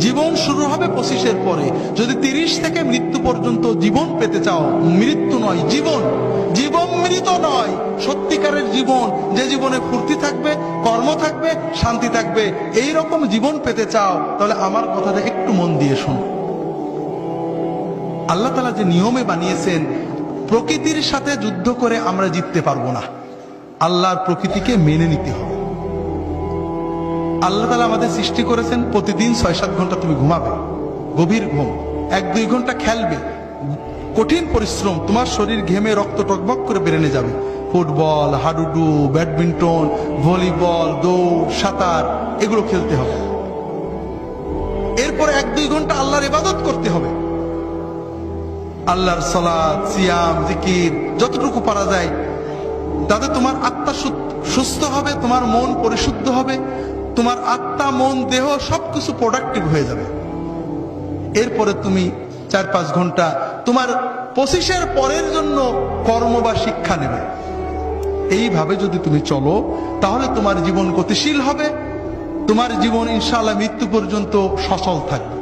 জীবন শুরু হবে 25-এর পরে। যদি 30 থেকে মৃত্যু পর্যন্ত জীবন পেতে চাও, মৃত্যু নয় জীবন, জীবন মৃত নয়, সত্যিকারের জীবন, যে জীবনে ফুর্তি থাকবে, কর্ম থাকবে, শান্তি থাকবে, এই রকম জীবন পেতে চাও, তাহলে আমার কথাটা একটু মন দিয়ে শোনো। আল্লাহ তাআলা যে নিয়মে বানিয়েছেন, প্রকৃতির সাথে যুদ্ধ করে আমরা জিততে পারবো না, আল্লাহর প্রকৃতিকে মেনে নিতে হবে। আল্লাহ তাআলা আমাদের সৃষ্টি করেছেন, প্রতিদিন 6-7 ঘন্টা তুমি ঘুমাবে, গভীর ঘুম, 1-2 ঘন্টা খেলবে, কঠিন পরিশ্রম, তোমার শরীর ঘেমে রক্ত টকবক করে বেরেনে যাবে, ফুটবল, হাডুডু, ব্যাডমিন্টন, ভলিবল, দৌড়, সাঁতার, এগুলো খেলতে হবে। এরপর 1-2 ঘন্টা আল্লাহর ইবাদত করতে হবে, আল্লাহর সালাত, সিয়াম, জিকির যতটুকু পারা যায়, তাতে তোমার আত্মা সুস্থ হবে, তোমার মন পরিশুদ্ধ হবে, তোমার আত্মা, মন, দেহ সবকিছু প্রোডাক্টিভ হয়ে যাবে। এরপরে তুমি 4-5 ঘন্টা তোমার 25-এর পরের জন্য কর্ম বা শিক্ষা নেবে। এইভাবে যদি তুমি চলো, তাহলে তোমার জীবন গতিশীল হবে, তোমার জীবন ইনশাআল্লাহ মৃত্যু পর্যন্ত সচল থাকবে।